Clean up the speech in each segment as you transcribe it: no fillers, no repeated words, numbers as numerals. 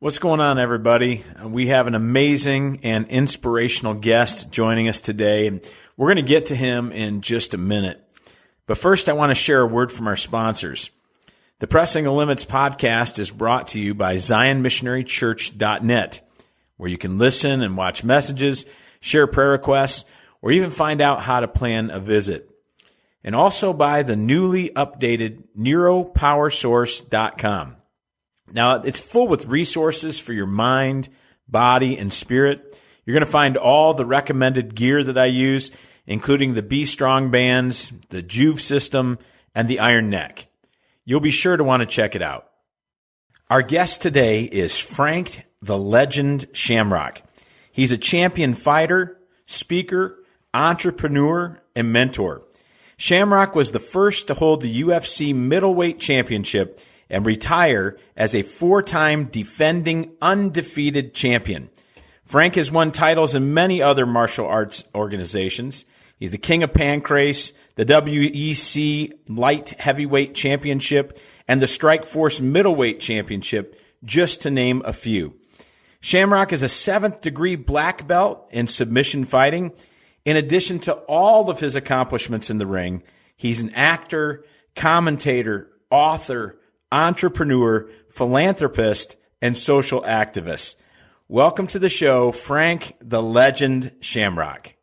What's going on, everybody? We have an amazing and inspirational guest joining us today, and we're going to get to him in just a minute. But first, I want to share a word from our sponsors. The Pressing the Limits podcast is brought to you by ZionMissionaryChurch.net, where you can listen and watch messages, share prayer requests, or even find out how to plan a visit. And also by the newly updated NeuroPowerSource.com. Now, it's full with resources for your mind, body, and spirit. You're going to find all the recommended gear that I use, including the Be Strong bands, the Juve system, and the Iron Neck. You'll be sure to want to check it out. Our guest today is Frank the Legend Shamrock. He's a champion fighter, speaker, entrepreneur, and mentor. Shamrock was the first to hold the UFC Middleweight Championship and retire as a four-time defending undefeated champion. Frank has won titles in many other martial arts organizations. He's the King of Pancrase, the WEC Light Heavyweight Championship, and the Strikeforce Middleweight Championship, just to name a few. Shamrock is a 7th-degree black belt in submission fighting. In addition to all of his accomplishments in the ring, he's an actor, commentator, author, entrepreneur, philanthropist, and social activist. Welcome to the show, Frank the Legend Shamrock.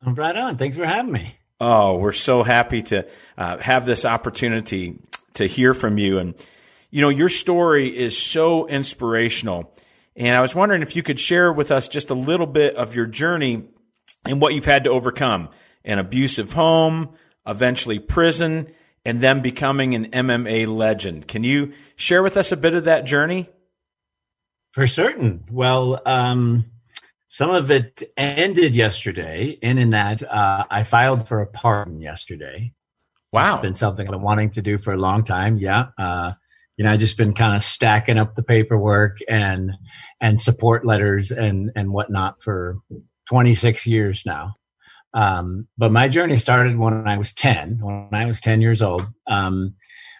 I'm right on. Thanks for having me. Oh, we're so happy to have this opportunity to hear from you. And, you know, your story is so inspirational. And I was wondering if you could share with us just a little bit of your journey and what you've had to overcome. An abusive home, eventually prison, and then becoming an MMA legend. Can you share with us a bit of that journey? For certain. Well, some of it ended yesterday, in that I filed for a pardon yesterday. Wow. It's been something I've been wanting to do for a long time. Yeah. I've just been kind of stacking up the paperwork and support letters and whatnot for 26 years now. But my journey started when I was 10. When I was 10 years old, I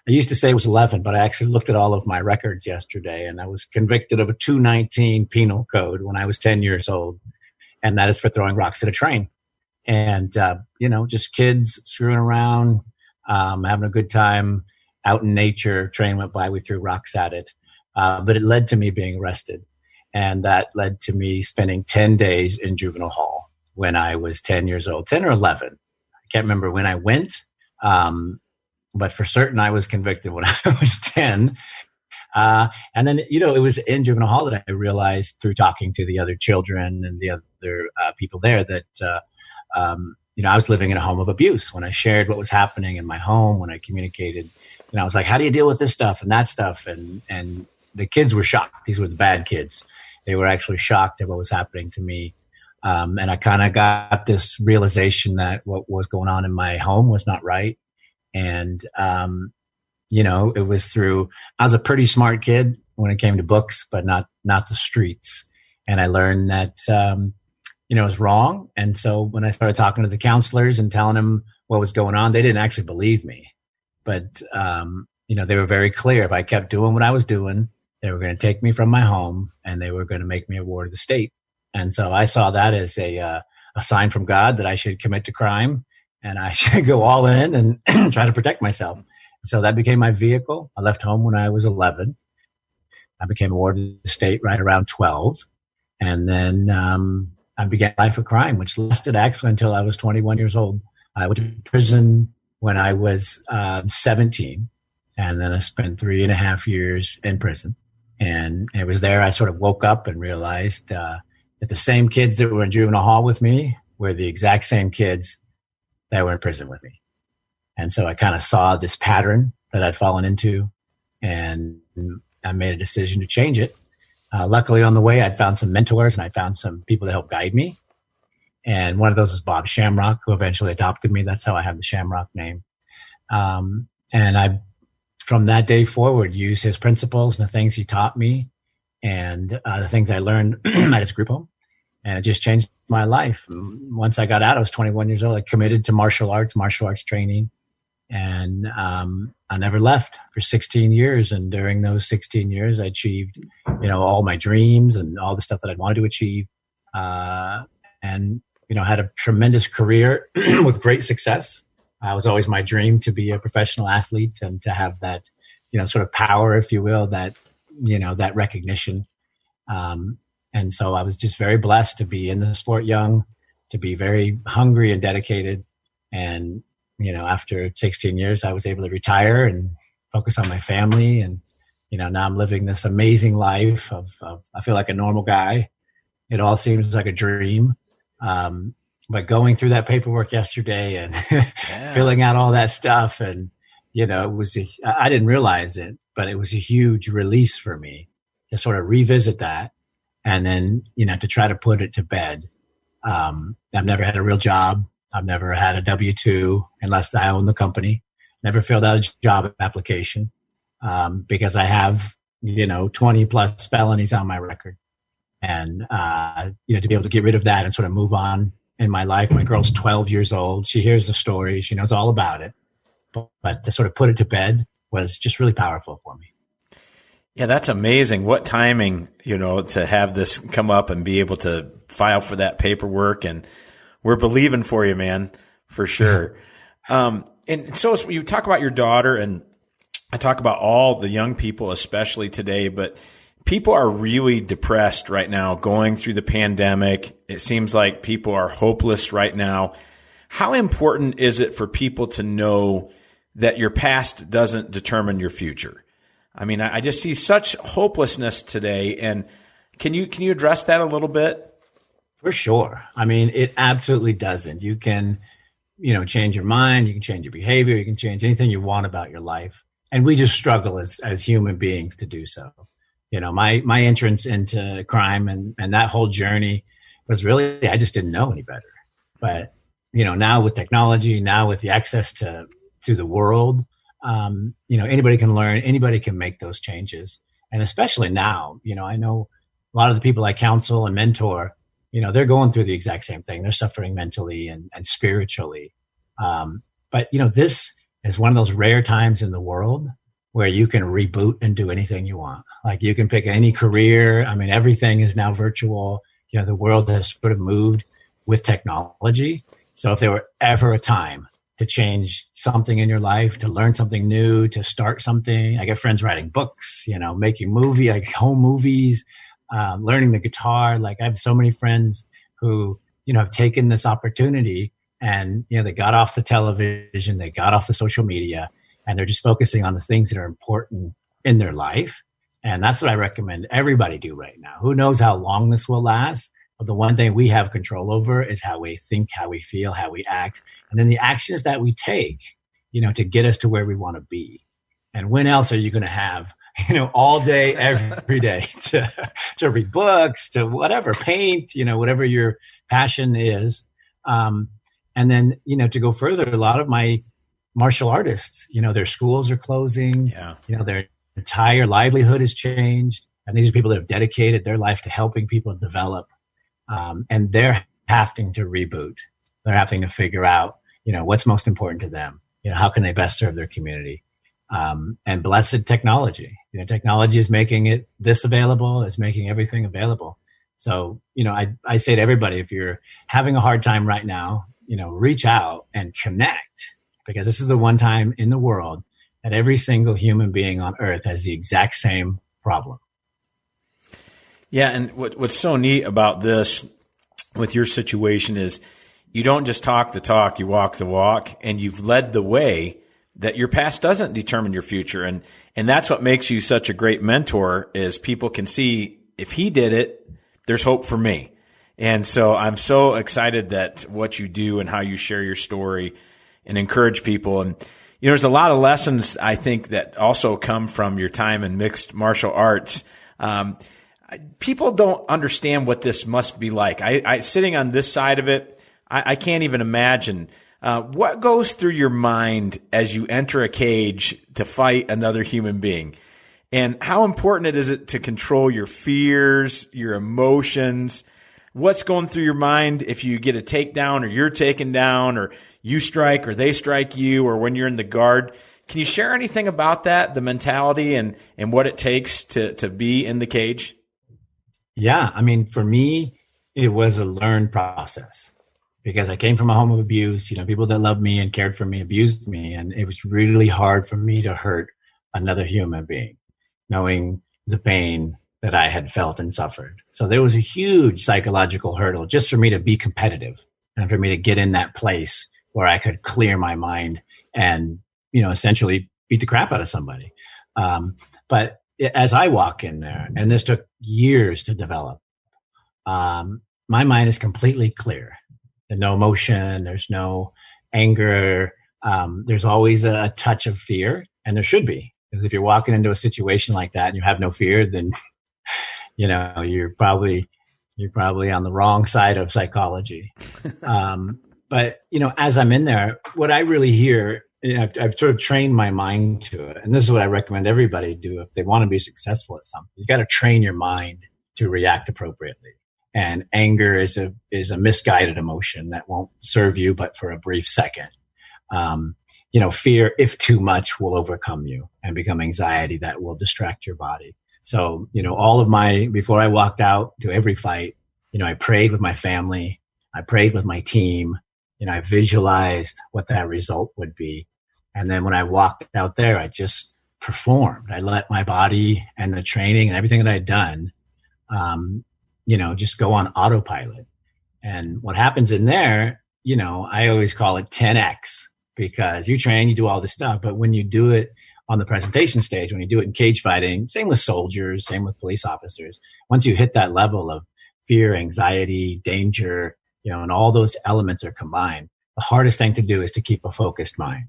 used to say it was 11, but I actually looked at all of my records yesterday, and I was convicted of a 219 penal code when I was 10 years old, and that is for throwing rocks at a train. And just kids screwing around, having a good time out in nature. Train went by, we threw rocks at it, but it led to me being arrested, and that led to me spending 10 days in juvenile hall when I was 10 years old, 10 or 11. I can't remember when I went, but for certain I was convicted when I was 10. And then, it was in juvenile hall that I realized through talking to the other children and the other people there that, I was living in a home of abuse. When I shared what was happening in my home, when I communicated, I was like, how do you deal with this stuff and that stuff? And the kids were shocked. These were the bad kids. They were actually shocked at what was happening to me. And I kind of got this realization that what was going on in my home was not right. And, it was through, I was a pretty smart kid when it came to books, but not the streets. And I learned that, it was wrong. And so when I started talking to the counselors and telling them what was going on, they didn't actually believe me. But, they were very clear. If I kept doing what I was doing, they were going to take me from my home and they were going to make me a ward of the state. And so I saw that as a sign from God that I should commit to crime and I should go all in and try to protect myself. So that became my vehicle. I left home when I was 11. I became a ward of the state right around 12. And then I began life of crime, which lasted actually until I was 21 years old. I went to prison when I was 17. And then I spent 3.5 years in prison. And it was there I sort of woke up and realized that the same kids that were in juvenile hall with me were the exact same kids that were in prison with me. And so I kind of saw this pattern that I'd fallen into, and I made a decision to change it. Luckily on the way, I'd found some mentors and I found some people to help guide me. And one of those was Bob Shamrock, who eventually adopted me. That's how I have the Shamrock name. And I, from that day forward, used his principles and the things he taught me and the things I learned at his group home. And it just changed my life. Once I got out, I was 21 years old. I committed to martial arts training. And I never left for 16 years. And during those 16 years, I achieved, all my dreams and all the stuff that I wanted to achieve. And had a tremendous career with great success. It was always my dream to be a professional athlete and to have that, sort of power, if you will, that, that recognition. And so I was just very blessed to be in the sport young, to be very hungry and dedicated. And, after 16 years, I was able to retire and focus on my family. And, now I'm living this amazing life of I feel like a normal guy. It all seems like a dream. But going through that paperwork yesterday and filling out all that stuff, and it was I didn't realize it, but it was a huge release for me to sort of revisit that, and then to try to put it to bed. I've never had a real job. I've never had a W-2 unless I own the company. Never filled out a job application because I have 20 plus felonies on my record. And, to be able to get rid of that and sort of move on in my life. My girl's 12 years old. She hears the story. She knows all about it. But to sort of put it to bed was just really powerful for me. Yeah, that's amazing. What timing, to have this come up and be able to file for that paperwork. And we're believing for you, man, for sure. And so you talk about your daughter, and I talk about all the young people, especially today, but people are really depressed right now going through the pandemic. It seems like people are hopeless right now. How important is it for people to know that your past doesn't determine your future? I mean, I just see such hopelessness today. And can you address that a little bit? For sure. I mean, it absolutely doesn't. You can, change your mind. You can change your behavior. You can change anything you want about your life. And we just struggle as human beings to do so. My entrance into crime and that whole journey was really, I just didn't know any better. But, now with technology, now with the access to the world, anybody can learn, anybody can make those changes. And especially now, I know a lot of the people I counsel and mentor, they're going through the exact same thing. They're suffering mentally and spiritually. But, this is one of those rare times in the world where you can reboot and do anything you want. Like you can pick any career. I mean, everything is now virtual. The world has sort of moved with technology. So if there were ever a time to change something in your life, to learn something new, to start something, I get friends writing books, making home movies, learning the guitar. Like I have so many friends who, have taken this opportunity and, they got off the television, they got off the social media, and they're just focusing on the things that are important in their life. And that's what I recommend everybody do right now. Who knows how long this will last? But the one thing we have control over is how we think, how we feel, how we act, and then the actions that we take, to get us to where we want to be. And when else are you going to have, all day, every day to read books, to whatever, paint, whatever your passion is. And then, to go further, a lot of my martial artists, their schools are closing, their entire livelihood has changed. And these are people that have dedicated their life to helping people develop. And they're having to reboot. They're having to figure out, what's most important to them. How can they best serve their community? And blessed technology. Technology is making this available. It's making everything available. So, I say to everybody, if you're having a hard time right now, reach out and connect, because this is the one time in the world that every single human being on earth has the exact same problem. Yeah, and what's so neat about this with your situation is you don't just talk the talk, you walk the walk, and you've led the way that your past doesn't determine your future. And that's what makes you such a great mentor, is people can see if he did it, there's hope for me. And so I'm so excited that what you do and how you share your story and encourage people. And, there's a lot of lessons, I think, that also come from your time in mixed martial arts. People don't understand what this must be like. I sitting on this side of it, I can't even imagine what goes through your mind as you enter a cage to fight another human being, and how important is it to control your fears, your emotions. what's going through your mind if you get a takedown or you're taken down or you strike or they strike you or when you're in the guard. Can you share anything about that, the mentality and what it takes to be in the cage? Yeah. I mean, for me, it was a learned process because I came from a home of abuse. People that loved me and cared for me abused me. And it was really hard for me to hurt another human being, knowing the pain that I had felt and suffered. So there was a huge psychological hurdle just for me to be competitive and for me to get in that place where I could clear my mind and, essentially beat the crap out of somebody. But as I walk in there, and this took years to develop, my mind is completely clear. There's no emotion. There's no anger. There's always a touch of fear, and there should be. Because if you're walking into a situation like that and you have no fear, then you're probably on the wrong side of psychology. But as I'm in there, what I really hear, I've sort of trained my mind to it, and this is what I recommend everybody do if they want to be successful at something. You got to train your mind to react appropriately. And anger is a misguided emotion that won't serve you, but for a brief second. Fear, if too much, will overcome you and become anxiety that will distract your body. So, before I walked out to every fight, I prayed with my family. I prayed with my team. I visualized what that result would be. And then when I walked out there, I just performed. I let my body and the training and everything that I'd done, just go on autopilot. And what happens in there, I always call it 10X because you train, you do all this stuff. But when you do it on the presentation stage, when you do it in cage fighting, same with soldiers, same with police officers, once you hit that level of fear, anxiety, danger, and all those elements are combined, the hardest thing to do is to keep a focused mind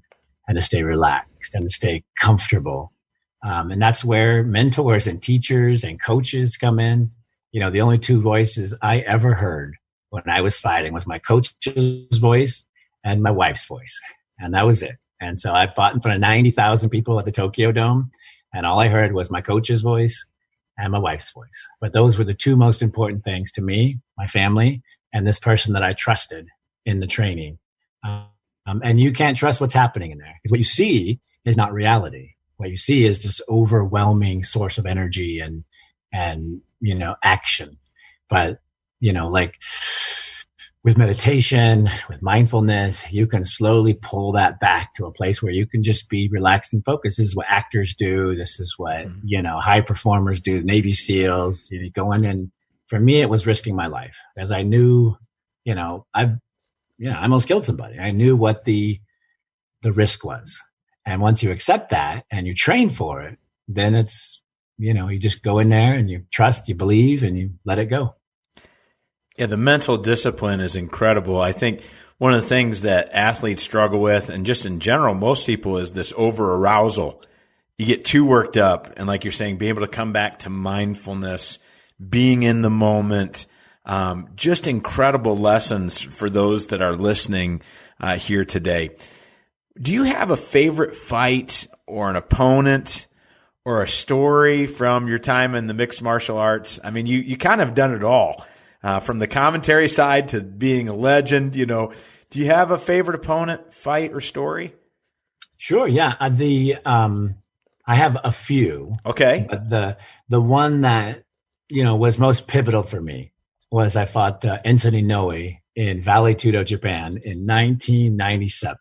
and to stay relaxed and to stay comfortable. And that's where mentors and teachers and coaches come in. The only two voices I ever heard when I was fighting was my coach's voice and my wife's voice. And that was it. And so I fought in front of 90,000 people at the Tokyo Dome. And all I heard was my coach's voice and my wife's voice. But those were the two most important things to me, my family, and this person that I trusted in the training. And you can't trust what's happening in there because what you see is not reality. What you see is just overwhelming source of energy and action. But, like with meditation, with mindfulness, you can slowly pull that back to a place where you can just be relaxed and focused. This is what actors do. This is what, high performers do, Navy SEALs, go in. And for me, it was risking my life as I knew, I almost killed somebody. I knew what the risk was. And once you accept that and you train for it, then it's, you just go in there and you trust, you believe, and you let it go. Yeah, the mental discipline is incredible. I think one of the things that athletes struggle with, and just in general, most people, is this over-arousal. You get too worked up, and like you're saying, being able to come back to mindfulness, being in the moment, just incredible lessons for those that are listening here today. Do you have a favorite fight or an opponent or a story from your time in the mixed martial arts? I mean, you kind of done it all, from the commentary side to being a legend. Do you have a favorite opponent, fight, or story? Sure. Yeah. I have a few. Okay. But the one that, was most pivotal for me was I fought Enson Inoue in Vale Tudo, Japan in 1997.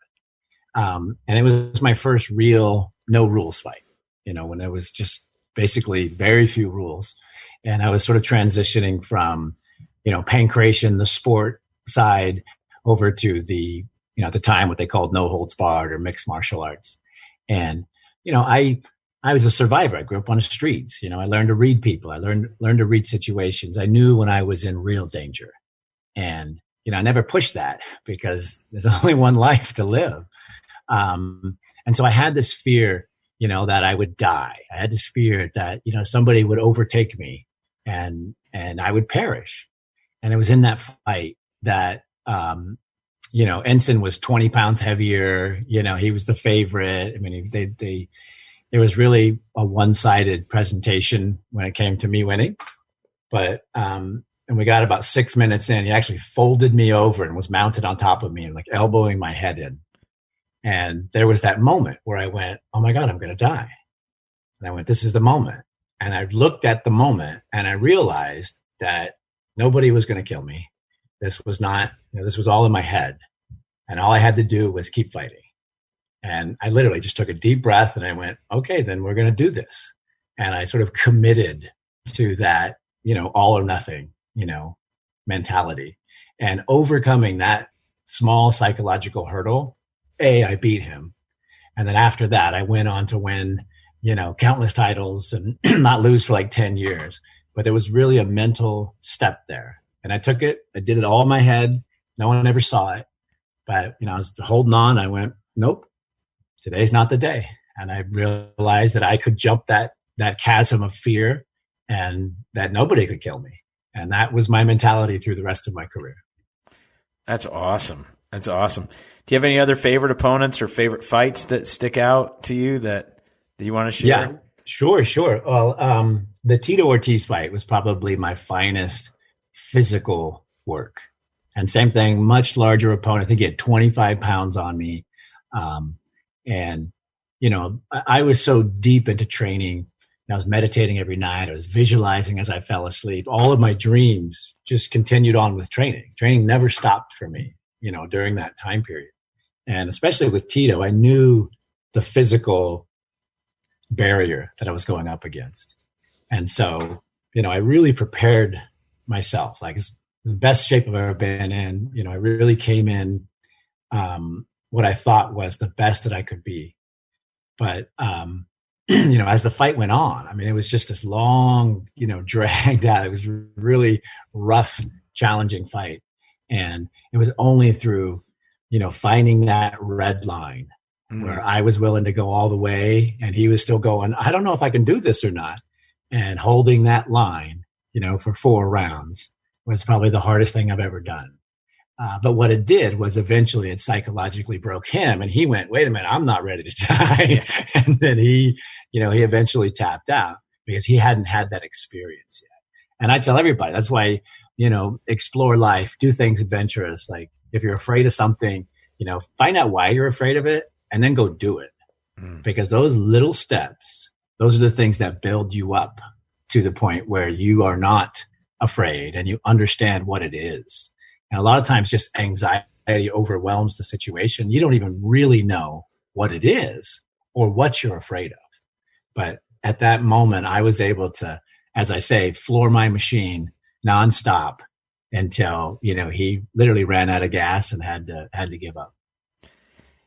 And it was my first real no rules fight, when there was just basically very few rules. And I was sort of transitioning from, Pancrase, the sport side, over to the, at the time, what they called no holds barred or mixed martial arts. And, I was a survivor. I grew up on the streets. I learned to read people. I learned to read situations. I knew when I was in real danger. And, I never pushed that because there's only one life to live. And so I had this fear, that I would die. I had this fear that, somebody would overtake me and I would perish. And it was in that fight that, Ensign was 20 pounds heavier. He was the favorite. I mean, there was really a one-sided presentation when it came to me winning. But, And we got about 6 minutes in. He actually folded me over and was mounted on top of me and like elbowing my head in. And there was that moment where I went, oh my God, I'm going to die. And I went, this is the moment. And I looked at the moment and I realized that nobody was going to kill me. This was not, this was all in my head. And all I had to do was keep fighting. And I literally just took a deep breath and I went, okay, then we're going to do this. And I sort of committed to that, all or nothing, mentality. And overcoming that small psychological hurdle, I beat him. And then after that, I went on to win, countless titles and not lose for like 10 years. But there was really a mental step there. And I took it, I did it all in my head. No one ever saw it. But, I was holding on. I went, nope, today's not the day. And I realized that I could jump that chasm of fear and that nobody could kill me. And that was my mentality through the rest of my career. That's awesome. That's awesome. Do you have any other favorite opponents or favorite fights that stick out to you that you want to share? Yeah, sure. Well, the Tito Ortiz fight was probably my finest physical work. And same thing, much larger opponent. I think he had 25 pounds on me. And, I was so deep into training. I was meditating every night. I was visualizing as I fell asleep. All of my dreams just continued on with training. Training never stopped for me, during that time period. And especially with Tito, I knew the physical barrier that I was going up against. And so, I really prepared myself. Like it's the best shape I've ever been in. I really came in what I thought was the best that I could be. But, as the fight went on, it was just this long, dragged out. It was really rough, challenging fight. And it was only through, finding that red line where I was willing to go all the way and he was still going, I don't know if I can do this or not. And holding that line, for 4 rounds was probably the hardest thing I've ever done. But what it did was eventually it psychologically broke him and he went, wait a minute, I'm not ready to die. And then he eventually tapped out because he hadn't had that experience yet. And I tell everybody, that's why, explore life, do things adventurous. Like if you're afraid of something, find out why you're afraid of it and then go do it. Because those little steps, those are the things that build you up to the point where you are not afraid and you understand what it is. And a lot of times just anxiety overwhelms the situation. You don't even really know what it is or what you're afraid of. But at that moment, I was able to, as I say, floor my machine nonstop until, he literally ran out of gas and had to give up.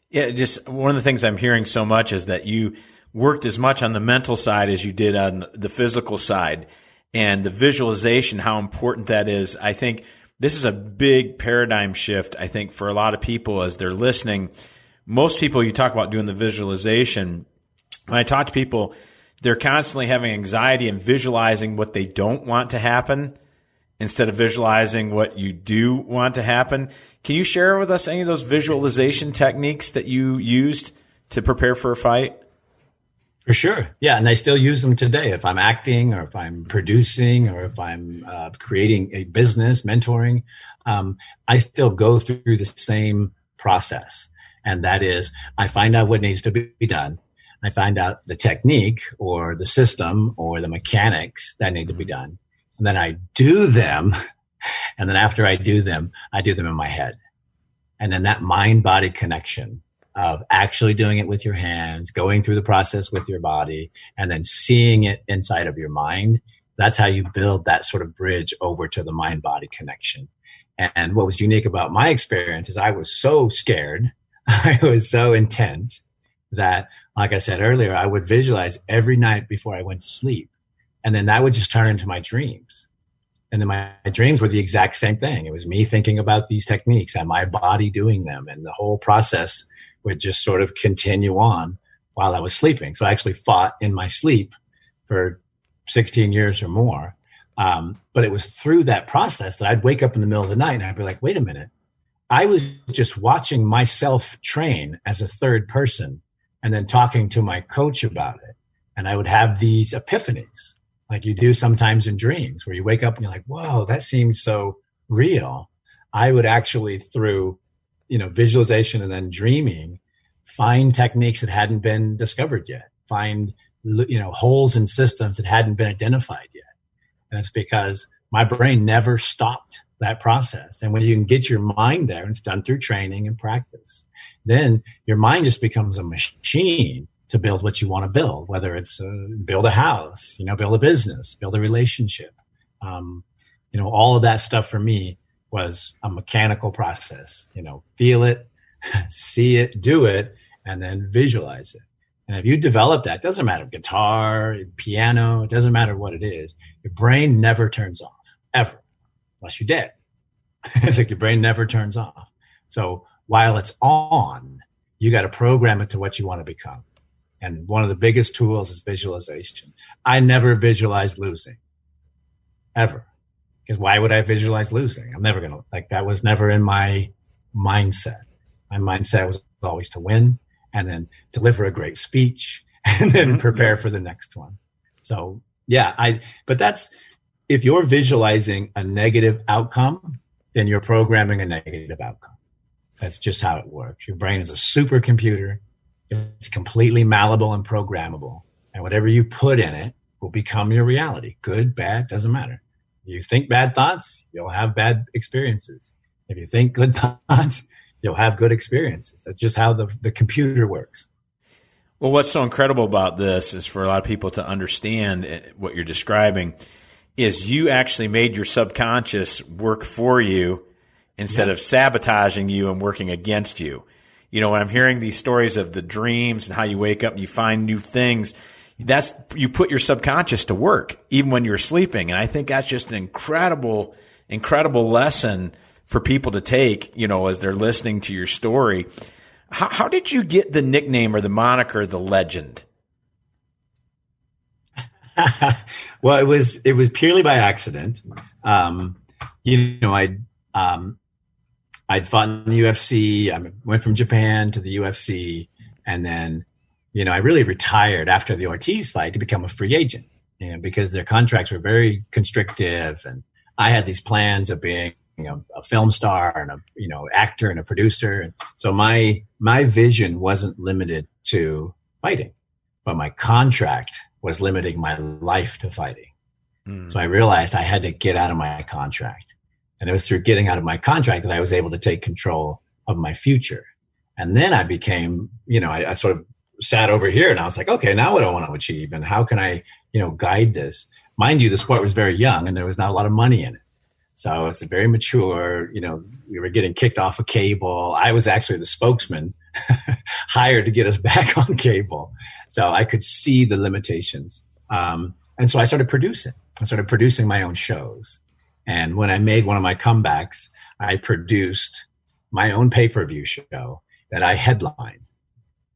Yeah, just one of the things I'm hearing so much is that you worked as much on the mental side as you did on the physical side, and the visualization, how important that is. I think this is a big paradigm shift, I think, for a lot of people as they're listening. Most people, you talk about doing the visualization. When I talk to people, they're constantly having anxiety and visualizing what they don't want to happen instead of visualizing what you do want to happen. Can you share with us any of those visualization techniques that you used to prepare for a fight? For sure. Yeah. And I still use them today. If I'm acting or if I'm producing or if I'm creating a business, mentoring, I still go through the same process. And that is, I find out what needs to be done. I find out the technique or the system or the mechanics that need to be done. And then I do them. And then after I do them in my head. And then that mind-body connection of actually doing it with your hands, going through the process with your body, and then seeing it inside of your mind. That's how you build that sort of bridge over to the mind-body connection. And what was unique about my experience is I was so scared, I was so intent that, like I said earlier, I would visualize every night before I went to sleep. And then that would just turn into my dreams. And then my dreams were the exact same thing. It was me thinking about these techniques and my body doing them. And the whole process would just sort of continue on while I was sleeping. So I actually fought in my sleep for 16 years or more. But it was through that process that I'd wake up in the middle of the night and I'd be like, wait a minute. I was just watching myself train as a third person and then talking to my coach about it. And I would have these epiphanies like you do sometimes in dreams, where you wake up and you're like, whoa, that seems so real. I would actually, through, visualization and then dreaming, find techniques that hadn't been discovered yet, find, holes in systems that hadn't been identified yet. And it's because my brain never stopped that process. And when you can get your mind there, and it's done through training and practice, then your mind just becomes a machine to build what you want to build, whether it's build a house, build a business, build a relationship. All of that stuff for me was a mechanical process, feel it, see it, do it, and then visualize it. And if you develop that, doesn't matter, guitar, piano, it doesn't matter what it is, your brain never turns off, ever, unless you're dead. Like your brain never turns off. So while it's on, you got to program it to what you want to become. And one of the biggest tools is visualization. I never visualized losing, ever. Because why would I visualize losing? I'm never going to, that was never in my mindset. My mindset was always to win and then deliver a great speech and then prepare for the next one. So but that's, if you're visualizing a negative outcome, then you're programming a negative outcome. That's just how it works. Your brain is a supercomputer. It's completely malleable and programmable. And whatever you put in it will become your reality. Good, bad, doesn't matter. If you think bad thoughts, you'll have bad experiences. If you think good thoughts, you'll have good experiences. That's just how the computer works. Well, what's so incredible about this is for a lot of people to understand what you're describing is you actually made your subconscious work for you instead of sabotaging you and working against you. When I'm hearing these stories of the dreams and how you wake up and you find new things, you put your subconscious to work even when you're sleeping. And I think that's just an incredible lesson for people to take, as they're listening to your story. How did you get the nickname or the moniker, The Legend? Well, it was purely by accident. I'd fought in the UFC. I went from Japan to the UFC, and then, I really retired after the Ortiz fight to become a free agent, because their contracts were very constrictive, and I had these plans of being, a film star and a, actor and a producer. And so my vision wasn't limited to fighting, but my contract was limiting my life to fighting. So I realized I had to get out of my contract. And it was through getting out of my contract that I was able to take control of my future. And then I became, I sort of sat over here and I was like, okay, now what do I want to achieve? And how can I, guide this? Mind you, the sport was very young and there was not a lot of money in it. So it's very mature. We were getting kicked off of cable. I was actually the spokesman hired to get us back on cable. So I could see the limitations. And so I started producing. I started producing my own shows. And when I made one of my comebacks, I produced my own pay-per-view show that I headlined.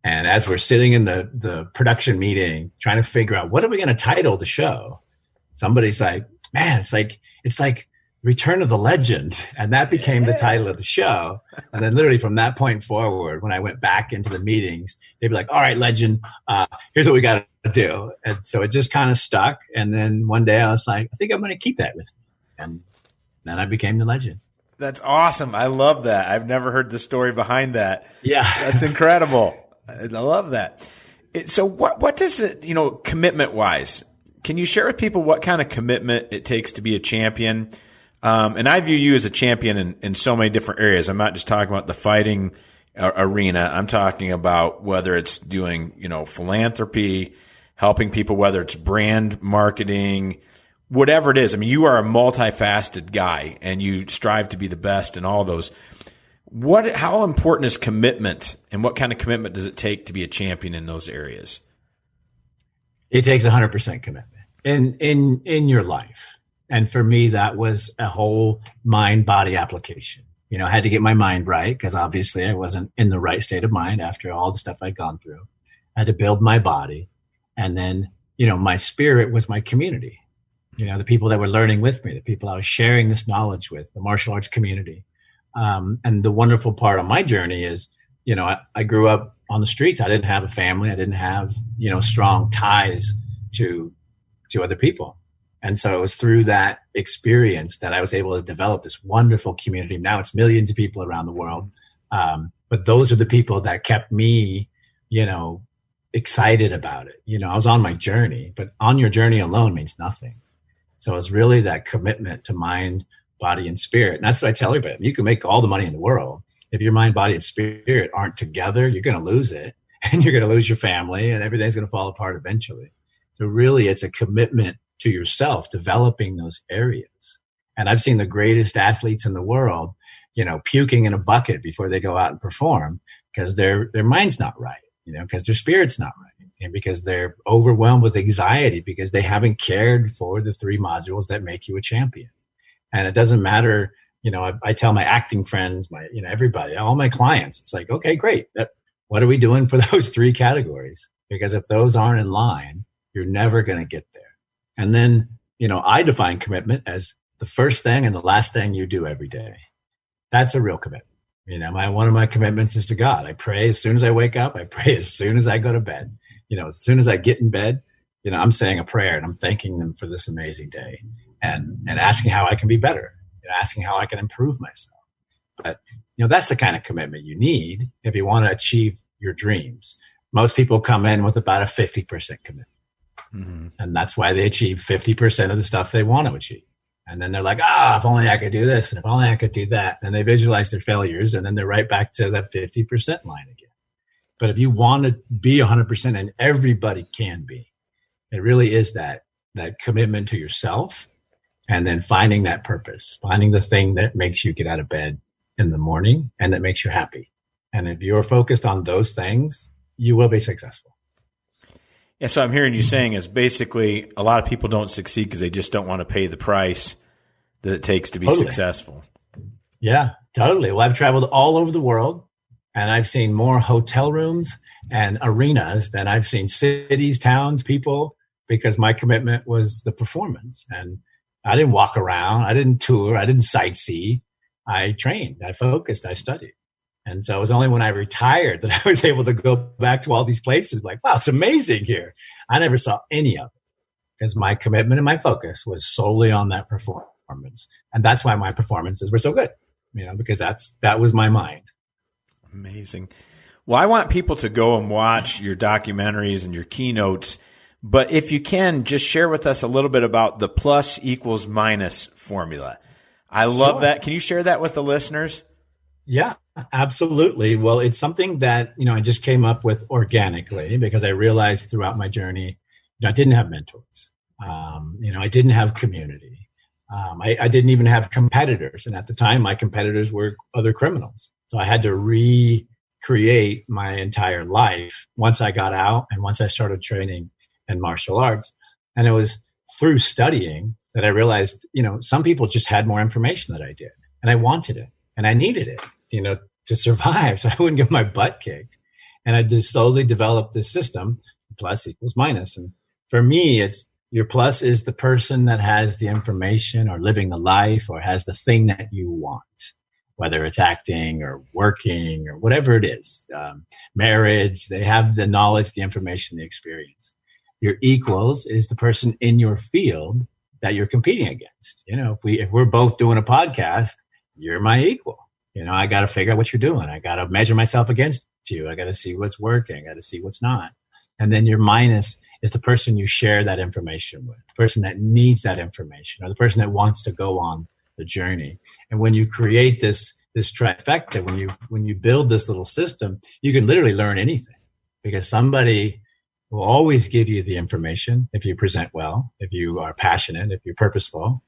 And as we're sitting in the production meeting, trying to figure out what are we going to title the show, somebody's like, man, it's like Return of the Legend. And that became the title of the show. And then literally from that point forward, when I went back into the meetings, they'd be like, all right, Legend, here's what we got to do. And so it just kind of stuck. And then one day I was like, I think I'm going to keep that with me. And then I became the Legend. That's awesome. I love that. I've never heard the story behind that. Yeah. That's incredible. I love that. So what does it, commitment wise, can you share with people what kind of commitment it takes to be a champion? And I view you as a champion in so many different areas. I'm not just talking about the fighting arena. I'm talking about whether it's doing, philanthropy, helping people, whether it's brand marketing, whatever it is. I mean, you are a multifaceted guy and you strive to be the best in all those. How important is commitment, and what kind of commitment does it take to be a champion in those areas? It takes 100% commitment in your life. And for me, that was a whole mind-body application. I had to get my mind right because obviously I wasn't in the right state of mind after all the stuff I'd gone through. I had to build my body. And then, my spirit was my community. The people that were learning with me, the people I was sharing this knowledge with, the martial arts community. And the wonderful part of my journey is, I grew up on the streets. I didn't have a family. I didn't have, strong ties to other people. And so it was through that experience that I was able to develop this wonderful community. Now it's millions of people around the world. But those are the people that kept me, excited about it. I was on my journey, but on your journey alone means nothing. So it's really that commitment to mind, body, and spirit. And that's what I tell everybody. You can make all the money in the world. If your mind, body, and spirit aren't together, you're going to lose it, and you're going to lose your family, and everything's going to fall apart eventually. So really, it's a commitment to yourself, developing those areas. And I've seen the greatest athletes in the world, puking in a bucket before they go out and perform because their mind's not right, because their spirit's not right, and because they're overwhelmed with anxiety because they haven't cared for the 3 modules that make you a champion. And it doesn't matter, I tell my acting friends, everybody, all my clients, it's like, okay, great. What are we doing for those 3 categories? Because if those aren't in line, you're never going to get there. And then, I define commitment as the first thing and the last thing you do every day. That's a real commitment. One of my commitments is to God. I pray as soon as I wake up. I pray as soon as I go to bed. As soon as I get in bed, I'm saying a prayer and I'm thanking them for this amazing day and asking how I can be better, asking how I can improve myself. But, that's the kind of commitment you need if you want to achieve your dreams. Most people come in with about a 50% commitment. Mm-hmm. And that's why they achieve 50% of the stuff they want to achieve. And then they're like, if only I could do this, and if only I could do that. And they visualize their failures, and then they're right back to that 50% line again. But if you want to be 100%, and everybody can be, it really is that commitment to yourself, and then finding that purpose, finding the thing that makes you get out of bed in the morning and that makes you happy. And if you're focused on those things, you will be successful. Yeah, so I'm hearing you saying is basically a lot of people don't succeed because they just don't want to pay the price that it takes to be successful. Yeah, totally. Well, I've traveled all over the world, and I've seen more hotel rooms and arenas than I've seen cities, towns, people, because my commitment was the performance. And I didn't walk around. I didn't tour. I didn't sightsee. I trained. I focused. I studied. And so it was only when I retired that I was able to go back to all these places like, wow, it's amazing here. I never saw any of it because my commitment and my focus was solely on that performance. And that's why my performances were so good, because that was my mind. Amazing. Well, I want people to go and watch your documentaries and your keynotes, but if you can, just share with us a little bit about the plus equals minus formula. I love that. Can you share that with the listeners? Yeah, absolutely. Well, it's something that, I just came up with organically because I realized throughout my journey, I didn't have mentors. I didn't have community. I didn't even have competitors. And at the time, my competitors were other criminals. So I had to recreate my entire life once I got out and once I started training in martial arts. And it was through studying that I realized, some people just had more information than I did. And I wanted it. And I needed it, to survive. So I wouldn't get my butt kicked. And I just slowly developed this system, plus equals minus. And for me, it's your plus is the person that has the information or living the life or has the thing that you want, whether it's acting or working or whatever it is, marriage, they have the knowledge, the information, the experience. Your equals is the person in your field that you're competing against. If we're both doing a podcast, you're my equal. I got to figure out what you're doing. I got to measure myself against you. I got to see what's working. I got to see what's not. And then your minus is the person you share that information with, the person that needs that information or the person that wants to go on the journey. And when you create this trifecta, when you build this little system, you can literally learn anything because somebody will always give you the information if you present well, if you are passionate, if you're purposeful.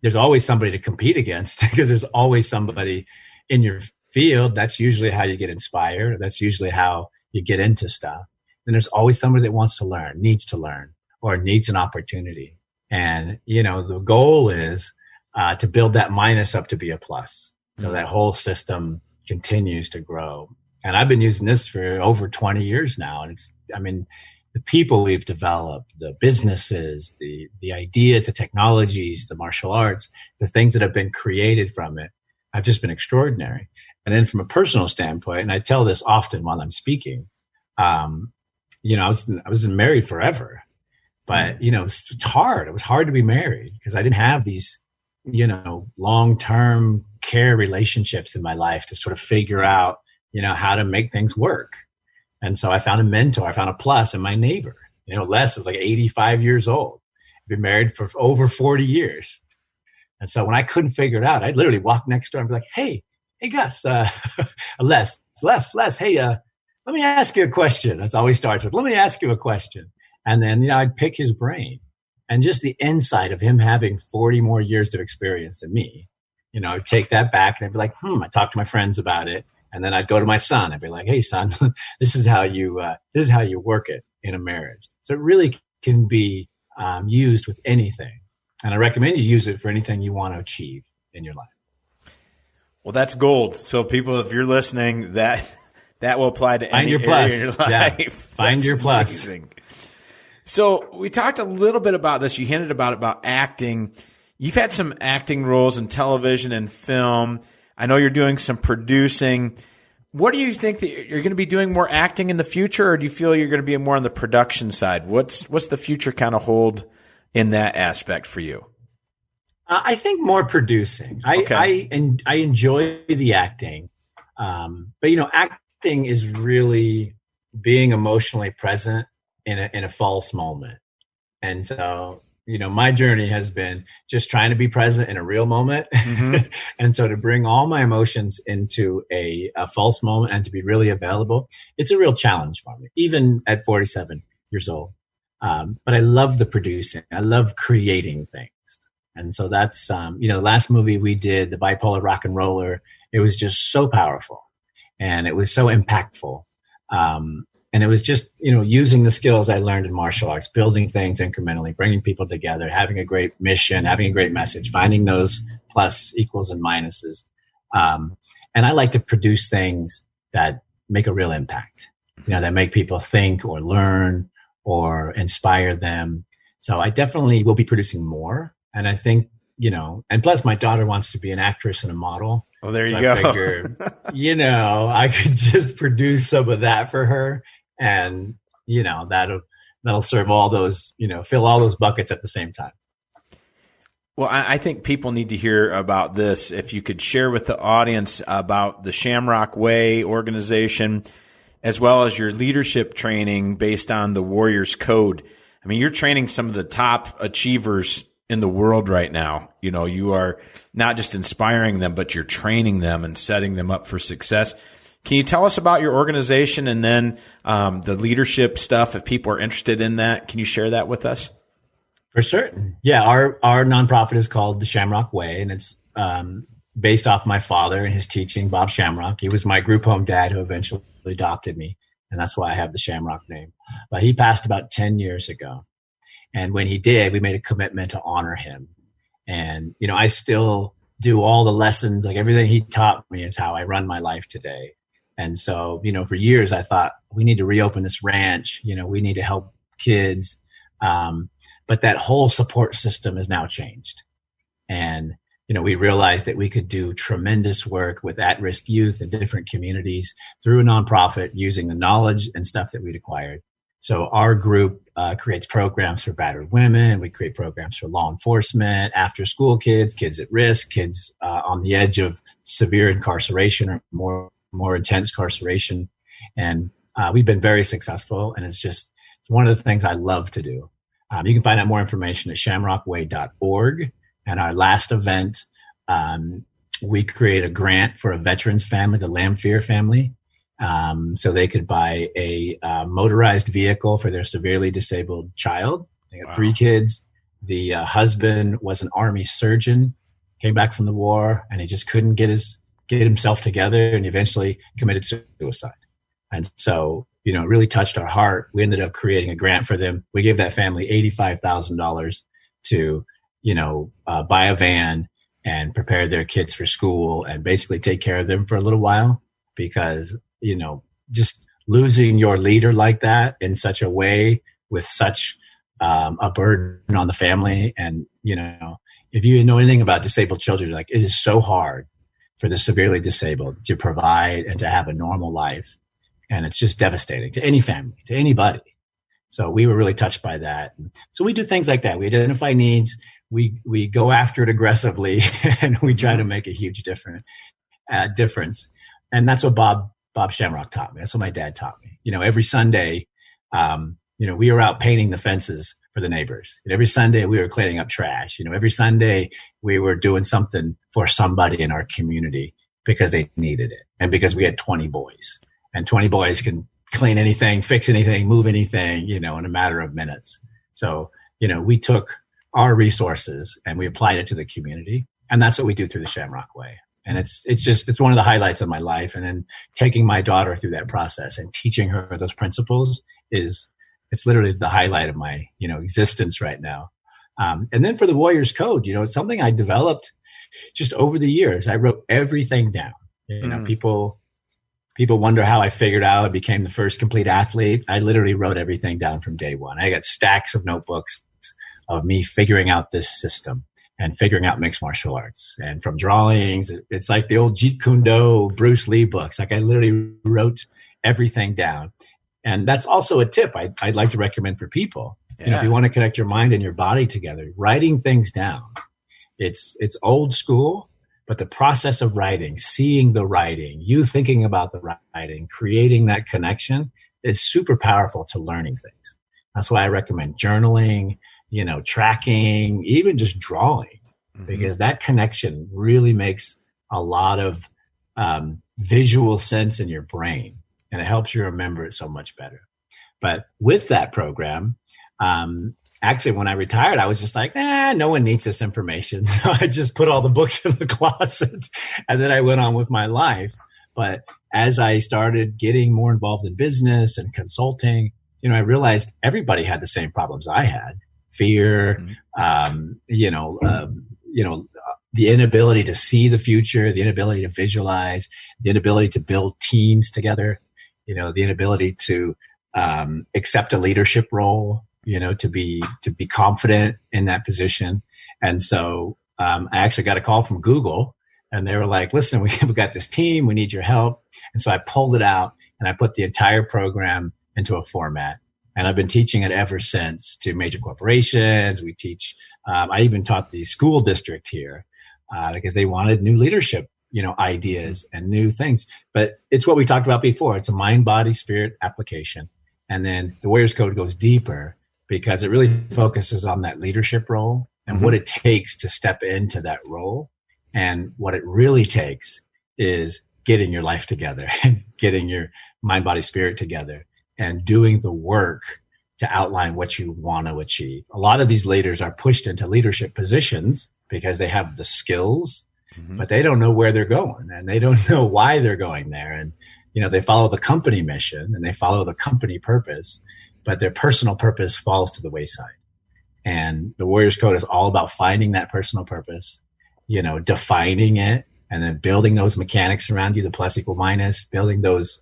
There's always somebody to compete against because there's always somebody in your field. That's usually how you get inspired. That's usually how you get into stuff. And there's always somebody that wants to learn, or needs an opportunity. And, the goal is to build that minus up to be a plus. So that whole system continues to grow. And I've been using this for over 20 years now. And the people we've developed, the businesses, the ideas, the technologies, the martial arts, the things that have been created from it have just been extraordinary. And then from a personal standpoint, and I tell this often while I'm speaking, I was married forever. But, it's hard. It was hard to be married because I didn't have these, long-term care relationships in my life to sort of figure out, how to make things work. And so I found a mentor. I found a plus in my neighbor. Les was like 85 years old. Been married for over 40 years. And so when I couldn't figure it out, I'd literally walk next door and be like, hey, Gus, Les, hey, let me ask you a question. That's always starts with, let me ask you a question. And then, I'd pick his brain. And just the insight of him having 40 more years of experience than me, I'd take that back and I'd be like, I talk to my friends about it. And then I'd go to my son. I'd be like, hey, son, this is how you work it in a marriage. So it really can be used with anything. And I recommend you use it for anything you want to achieve in your life. Well, that's gold. So people, if you're listening, that will apply to any area in your life. Yeah. Find your plus. Amazing. So we talked a little bit about this. You hinted about acting. You've had some acting roles in television and film. I know you're doing some producing. What do you think that you're going to be doing more acting in the future, or do you feel you're going to be more on the production side? What's the future kind of hold in that aspect for you? I think more producing. I enjoy the acting, but acting is really being emotionally present in a false moment. And so, my journey has been just trying to be present in a real moment. Mm-hmm. And so to bring all my emotions into a false moment and to be really available, it's a real challenge for me, even at 47 years old. But I love the producing. I love creating things. And so that's, the last movie we did, The Bipolar Rock and Roller, it was just so powerful and it was so impactful. And it was just, using the skills I learned in martial arts, building things incrementally, bringing people together, having a great mission, having a great message, finding those plus, equals, and minuses. And I like to produce things that make a real impact, that make people think or learn or inspire them. So I definitely will be producing more. And I think, and plus my daughter wants to be an actress and a model. Oh, there you go. I figured, I could just produce some of that for her. And, that'll serve all those, fill all those buckets at the same time. Well, I think people need to hear about this. If you could share with the audience about the Shamrock Way organization, as well as your leadership training based on the Warriors Code. I mean, you're training some of the top achievers in the world right now. You are not just inspiring them, but you're training them and setting them up for success. Can you tell us about your organization and then the leadership stuff? If people are interested in that, can you share that with us? For certain. Yeah, our nonprofit is called the Shamrock Way, and it's based off my father and his teaching, Bob Shamrock. He was my group home dad who eventually adopted me, and that's why I have the Shamrock name. But he passed about 10 years ago. And when he did, we made a commitment to honor him. And, I still do all the lessons, like everything he taught me is how I run my life today. And so, for years I thought we need to reopen this ranch, we need to help kids. But that whole support system has now changed. And, we realized that we could do tremendous work with at-risk youth in different communities through a nonprofit using the knowledge and stuff that we'd acquired. So our group creates programs for battered women. We create programs for law enforcement, after school kids, kids at risk, kids on the edge of severe incarceration or more intense incarceration. And we've been very successful. And it's one of the things I love to do. You can find out more information at shamrockway.org. And our last event, we create a grant for a veterans family, the Lamphere family. So they could buy a motorized vehicle for their severely disabled child. They got 3 kids. The husband was an Army surgeon, came back from the war, and he just couldn't get himself together, and eventually committed suicide. And so, it really touched our heart. We ended up creating a grant for them. We gave that family $85,000 to, buy a van and prepare their kids for school and basically take care of them for a little while, because just losing your leader like that in such a way with such a burden on the family. And, if you know anything about disabled children, like it is so hard for the severely disabled to provide and to have a normal life. And it's just devastating to any family, to anybody. So we were really touched by that. So we do things like that. We identify needs. We go after it aggressively, and we try to make a huge difference. And that's what Bob Shamrock taught me. That's what my dad taught me. Every Sunday, we were out painting the fences for the neighbors. And every Sunday we were cleaning up trash. Every Sunday we were doing something for somebody in our community because they needed it. And because we had 20 boys, and 20 boys can clean anything, fix anything, move anything, in a matter of minutes. So, we took our resources and we applied it to the community. And that's what we do through the Shamrock Way. And it's one of the highlights of my life. And then taking my daughter through that process and teaching her those principles it's literally the highlight of my, existence right now. And then for the Warriors Code, it's something I developed just over the years. I wrote everything down. People wonder how I figured out I became the first complete athlete. I literally wrote everything down from day one. I got stacks of notebooks of me figuring out this system and figuring out mixed martial arts. And from drawings, it's like the old Jeet Kune Do, Bruce Lee books. Like I literally wrote everything down. And that's also a tip I'd like to recommend for people. Yeah. If you want to connect your mind and your body together, writing things down. It's old school, but the process of writing, seeing the writing, you thinking about the writing, creating that connection is super powerful to learning things. That's why I recommend journaling, tracking, even just drawing, because that connection really makes a lot of visual sense in your brain, and it helps you remember it so much better. But with that program, actually, when I retired, I was just like, no one needs this information. So I just put all the books in the closet, and then I went on with my life. But as I started getting more involved in business and consulting, I realized everybody had the same problems I had. Fear, the inability to see the future, the inability to visualize, the inability to build teams together, the inability to accept a leadership role, to be confident in that position. And so I actually got a call from Google, and they were like, listen, we've got this team, we need your help. And so I pulled it out and I put the entire program into a format. And I've been teaching it ever since to major corporations. We teach, I even taught the school district here because they wanted new leadership, ideas and new things. But it's what we talked about before. It's a mind, body, spirit application. And then the Warriors Code goes deeper because it really focuses on that leadership role and what it takes to step into that role. And what it really takes is getting your life together and getting your mind, body, spirit together, and doing the work to outline what you want to achieve. A lot of these leaders are pushed into leadership positions because they have the skills, but they don't know where they're going, and they don't know why they're going there. And, they follow the company mission and they follow the company purpose, but their personal purpose falls to the wayside. And the Warriors Code is all about finding that personal purpose, defining it, and then building those mechanics around you, the plus equal minus, building those,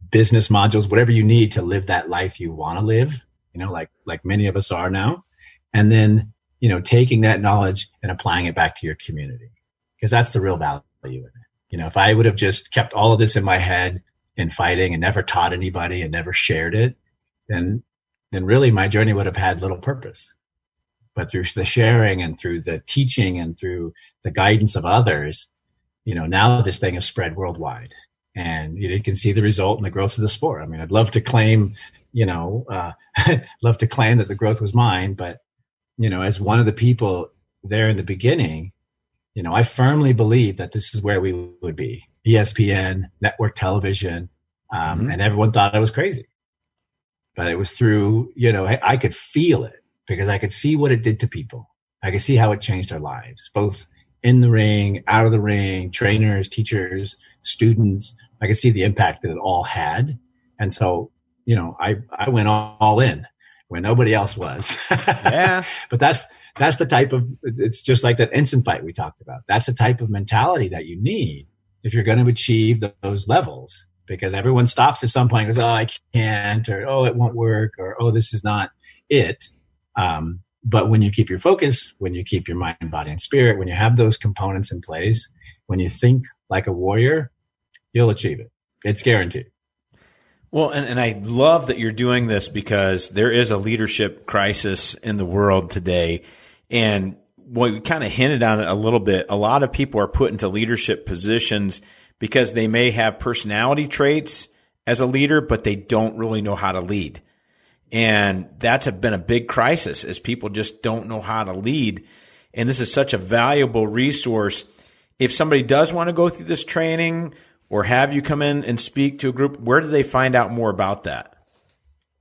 business modules, whatever you need to live that life you want to live, like many of us are now. And then, taking that knowledge and applying it back to your community, because that's the real value in it. If I would have just kept all of this in my head in fighting and never taught anybody and never shared it, then really my journey would have had little purpose. But through the sharing and through the teaching and through the guidance of others, now this thing is spread worldwide. And you can see the result in the growth of the sport. I mean, I'd love to claim, love to claim that the growth was mine. But, as one of the people there in the beginning, I firmly believe that this is where we would be. ESPN, network television, and everyone thought I was crazy. But it was through, I could feel it because I could see what it did to people. I could see how it changed our lives, both in the ring, out of the ring, trainers, teachers, students. I could see the impact that it all had. And so, I went all in when nobody else was. Yeah. But that's the type of, it's just like that instant fight we talked about. That's the type of mentality that you need if you're going to achieve those levels, because everyone stops at some point and goes, oh, I can't, or, oh, it won't work, or, oh, this is not it. But when you keep your focus, when you keep your mind, body, and spirit, when you have those components in place, when you think like a warrior, you'll achieve it. It's guaranteed. Well, and I love that you're doing this because there is a leadership crisis in the world today. And we kind of hinted on it a little bit. A lot of people are put into leadership positions because they may have personality traits as a leader, but they don't really know how to lead. And that's been a big crisis, as people just don't know how to lead. And this is such a valuable resource. If somebody does want to go through this training or have you come in and speak to a group, where do they find out more about that?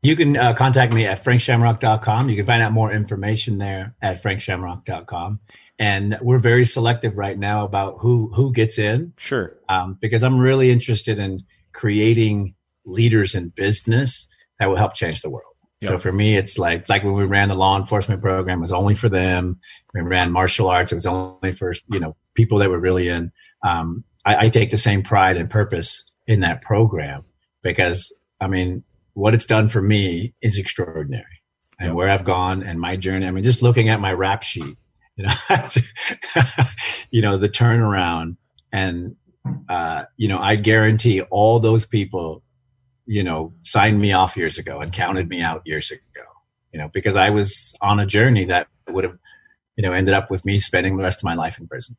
You can contact me at frankshamrock.com. You can find out more information there at frankshamrock.com. And we're very selective right now about who gets in. Sure. Because I'm really interested in creating leaders in business that will help change the world. Yep. So for me, it's like when we ran the law enforcement program, it was only for them. We ran martial arts, it was only for, people that were really in. I take the same pride and purpose in that program because, what it's done for me is extraordinary. And where I've gone and my journey, just looking at my rap sheet, the turnaround and, I guarantee all those people, signed me off years ago and counted me out years ago, because I was on a journey that would have, ended up with me spending the rest of my life in prison.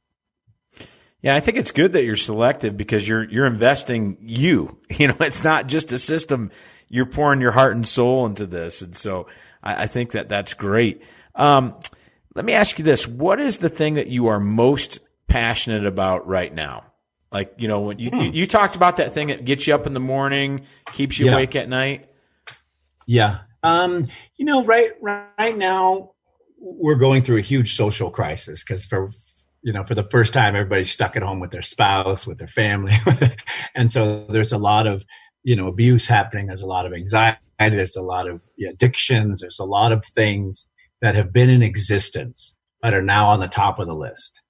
Yeah, I think it's good that you're selective because you're investing you. It's not just a system. You're pouring your heart and soul into this. And so I think that's great. Let me ask you this. What is the thing that you are most passionate about right now? Like, when you talked about that thing that gets you up in the morning, keeps you awake at night. Yeah. Right now we're going through a huge social crisis because for the first time, everybody's stuck at home with their spouse, with their family. And so there's a lot of, abuse happening. There's a lot of anxiety. There's a lot of addictions. There's a lot of things that have been in existence that are now on the top of the list.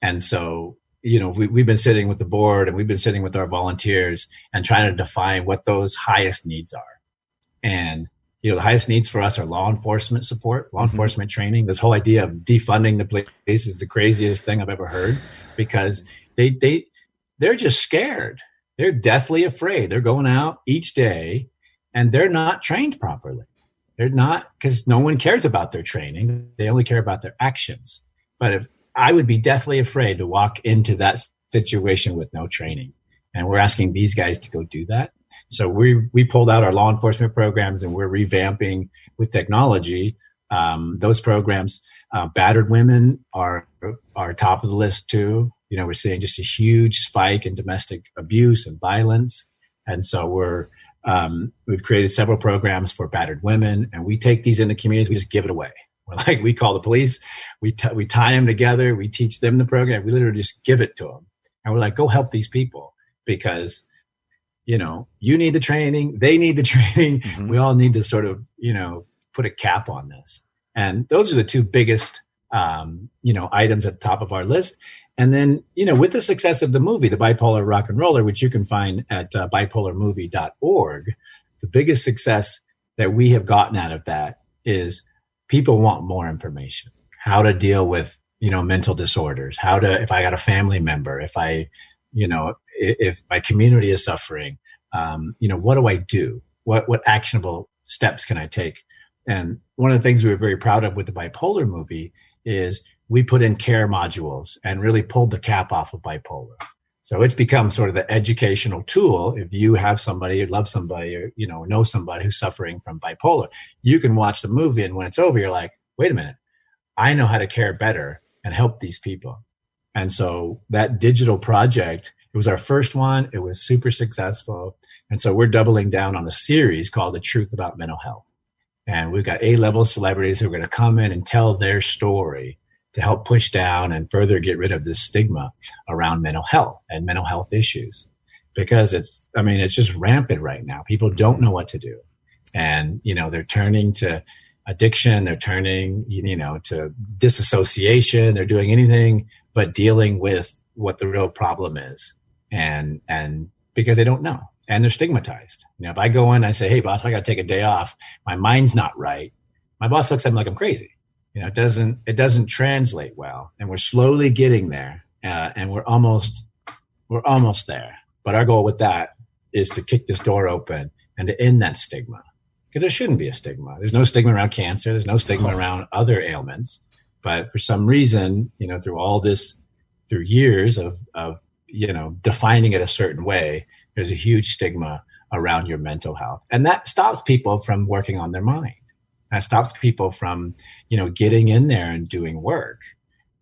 And so, we've been sitting with the board and we've been sitting with our volunteers and trying to define what those highest needs are. And, the highest needs for us are law enforcement support, law enforcement training. This whole idea of defunding the police is the craziest thing I've ever heard because they're just scared. They're deathly afraid. They're going out each day and they're not trained properly. They're not, because no one cares about their training. They only care about their actions. But if I would be deathly afraid to walk into that situation with no training. And we're asking these guys to go do that. So we pulled out our law enforcement programs and we're revamping with technology those programs. Battered women are top of the list too. We're seeing just a huge spike in domestic abuse and violence. And so we've created several programs for battered women and we take these into communities, we just give it away. We call the police, we tie them together, we teach them the program, we literally just give it to them. And we're like, go help these people because, you need the training, they need the training. Mm-hmm. We all need to sort of, put a cap on this. And those are the two biggest, items at the top of our list. And then, with the success of the movie, The Bipolar Rock and Roller, which you can find at bipolarmovie.org, the biggest success that we have gotten out of that is people want more information, how to deal with, mental disorders, if I got a family member, if my community is suffering, what do I do? What actionable steps can I take? And one of the things we were very proud of with the bipolar movie is we put in care modules and really pulled the cap off of bipolar. So it's become sort of the educational tool. If you have somebody or love somebody or, know somebody who's suffering from bipolar, you can watch the movie. And when it's over, you're like, wait a minute, I know how to care better and help these people. And so that digital project, it was our first one. It was super successful. And so we're doubling down on a series called The Truth About Mental Health. And we've got A-level celebrities who are going to come in and tell their story to help push down and further get rid of this stigma around mental health and mental health issues. Because it's just rampant right now. People don't know what to do. And, they're turning to addiction. They're turning, to disassociation. They're doing anything but dealing with what the real problem is. And because they don't know. And they're stigmatized. If I go in and I say, hey, boss, I got to take a day off. My mind's not right. My boss looks at me like I'm crazy. It doesn't translate well. And we're slowly getting there. And we're almost there. But our goal with that is to kick this door open and to end that stigma. Because there shouldn't be a stigma. There's no stigma around cancer. There's no stigma around other ailments. But for some reason, through all this, through years of defining it a certain way, there's a huge stigma around your mental health. And that stops people from working on their mind. That stops people from, getting in there and doing work.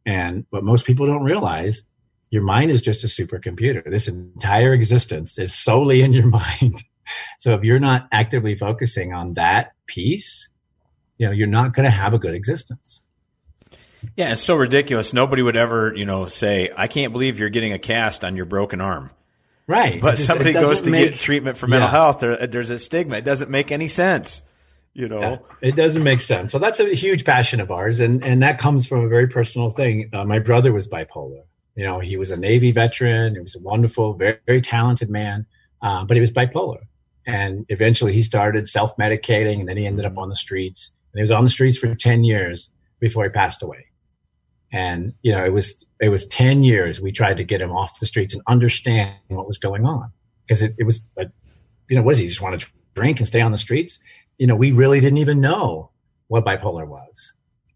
And what most people don't realize, your mind is just a supercomputer. This entire existence is solely in your mind. So if you're not actively focusing on that piece, you're not going to have a good existence. Yeah, it's so ridiculous. Nobody would ever, say, I can't believe you're getting a cast on your broken arm. Right. But somebody goes to get treatment for mental health, there's a stigma. It doesn't make any sense, Yeah, it doesn't make sense. So that's a huge passion of ours. And that comes from a very personal thing. My brother was bipolar. He was a Navy veteran. He was a wonderful, very, very talented man. But he was bipolar. And eventually he started self-medicating, and then he ended up on the streets. And he was on the streets for 10 years before he passed away. And, it was 10 years we tried to get him off the streets and understand what was going on. Because it was, was he just want to drink and stay on the streets? We really didn't even know what bipolar was.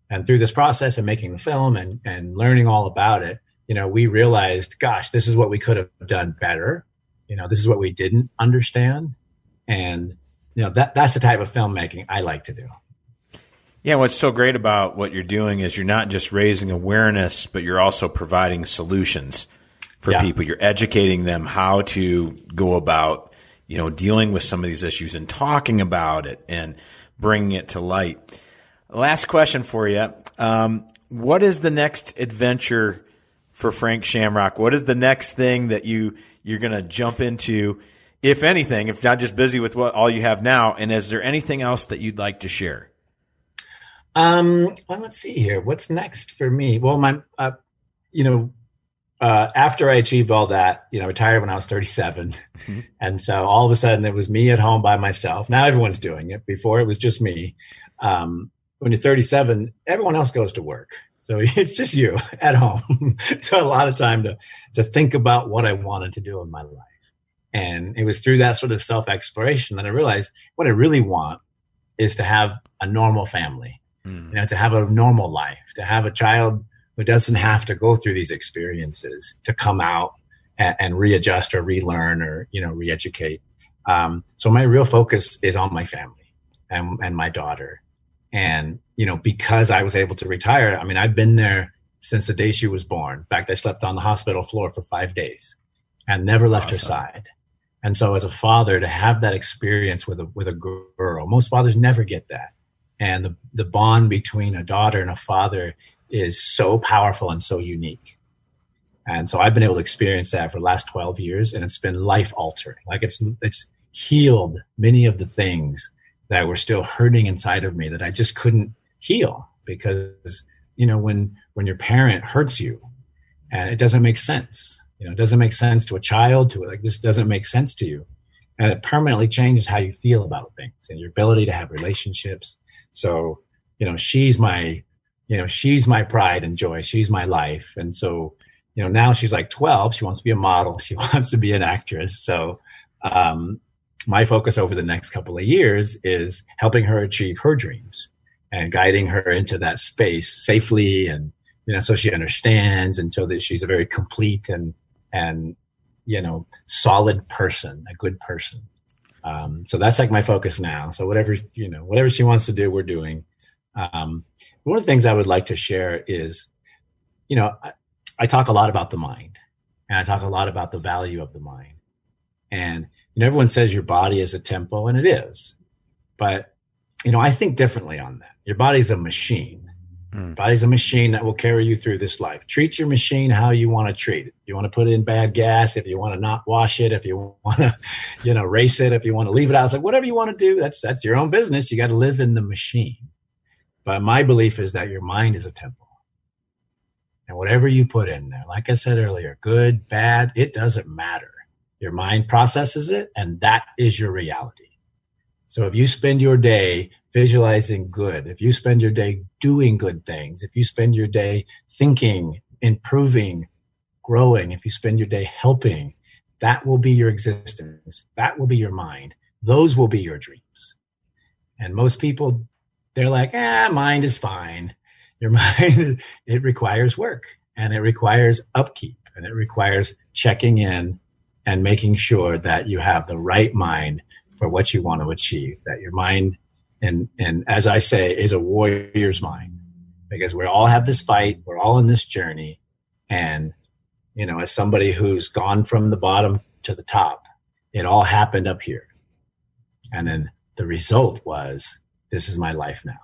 And through this process of making the film and learning all about it, we realized, gosh, this is what we could have done better. This is what we didn't understand. And, that's the type of filmmaking I like to do. Yeah, what's so great about what you're doing is you're not just raising awareness, but you're also providing solutions for people. You're educating them how to go about, dealing with some of these issues and talking about it and bringing it to light. Last question for you. What is the next adventure for Frank Shamrock? What is the next thing that you're going to jump into, if anything, if not just busy with all you have now? And is there anything else that you'd like to share? Well, let's see here. What's next for me? Well, after I achieved all that, retired when I was 37. Mm-hmm. And so all of a sudden it was me at home by myself. Now everyone's doing it. Before it was just me. When you're 37, everyone else goes to work. So it's just you at home. So a lot of time to think about what I wanted to do in my life. And it was through that sort of self-exploration that I realized what I really want is to have a normal family. To have a normal life, to have a child who doesn't have to go through these experiences, to come out and readjust or relearn or, reeducate. So my real focus is on my family and my daughter. And, because I was able to retire, I've been there since the day she was born. In fact, I slept on the hospital floor for 5 days and never left her side. And so as a father, to have that experience with a girl, most fathers never get that. And the bond between a daughter and a father is so powerful and so unique. And so I've been able to experience that for the last 12 years, and it's been life altering. Like it's healed many of the things that were still hurting inside of me that I just couldn't heal because, when your parent hurts you and it doesn't make sense, it doesn't make sense to a child, this doesn't make sense to you. And it permanently changes how you feel about things and your ability to have relationships. So, she's my pride and joy. She's my life. And so, now she's like 12. She wants to be a model. She wants to be an actress. So, my focus over the next couple of years is helping her achieve her dreams and guiding her into that space safely. And, so she understands and so that she's a very complete and solid person, a good person. So that's like my focus now. So whatever she wants to do, we're doing. One of the things I would like to share is, I talk a lot about the mind and I talk a lot about the value of the mind. And, everyone says your body is a temple, and it is. But, I think differently on that. Your body's a machine. Your body's a machine that will carry you through this life. Treat your machine how you want to treat it. If you want to put in bad gas, if you want to not wash it, if you want to, race it, if you want to leave it out, whatever you want to do, that's your own business. You got to live in the machine. But my belief is that your mind is a temple. And whatever you put in there, like I said earlier, good, bad, it doesn't matter. Your mind processes it, and that is your reality. So if you spend your day visualizing good, if you spend your day doing good things, if you spend your day thinking, improving, growing, if you spend your day helping, that will be your existence. That will be your mind. those will be your dreams. And most people, they're like, mind is fine. Your mind, it requires work, and it requires upkeep, and it requires checking in and making sure that you have the right mind for what you want to achieve, that your mind, and as I say, is a warrior's mind, because we all have this fight. We're all in this journey. And, as somebody who's gone from the bottom to the top, it all happened up here. And then the result was, this is my life now.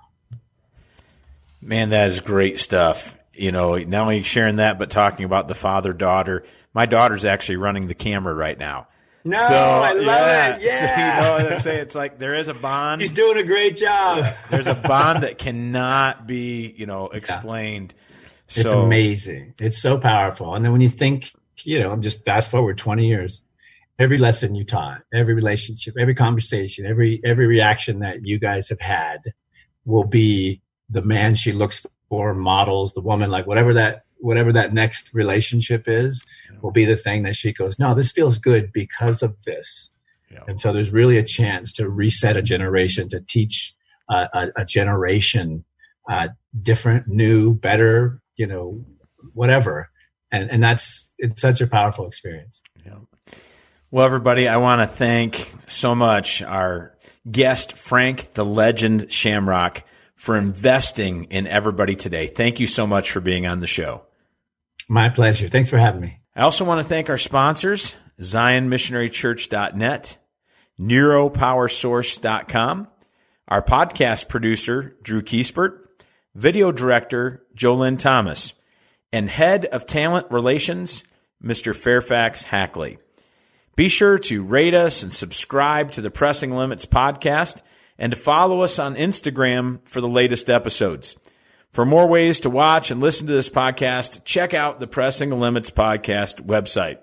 Man, that is great stuff. Not only sharing that, but talking about the father-daughter. My daughter's actually running the camera right now. No, I love it. Yeah. So, it's like there is a bond. He's doing a great job. There's a bond that cannot be, explained. Yeah. It's amazing. It's so powerful. And then when you think, I'm just fast forward 20 years, every lesson you taught, every relationship, every conversation, every reaction that you guys have had will be the man she looks for, models, the woman, like whatever that next relationship is, will be the thing that she goes, no, this feels good because of this. Yeah. And so there's really a chance to reset a generation, to teach a generation different, new, better, whatever. And it's such a powerful experience. Yeah. Well, everybody, I want to thank so much our guest, Frank the Legend Shamrock, for investing in everybody today. Thank you so much for being on the show. My pleasure. Thanks for having me. I also want to thank our sponsors, ZionMissionaryChurch.net, NeuroPowerSource.com, our podcast producer, Drew Kiespert, video director, Jolynn Thomas, and head of talent relations, Mr. Fairfax Hackley. Be sure to rate us and subscribe to the Pressing Limits podcast, and to follow us on Instagram for the latest episodes. For more ways to watch and listen to this podcast, check out the Pressing Limits podcast website.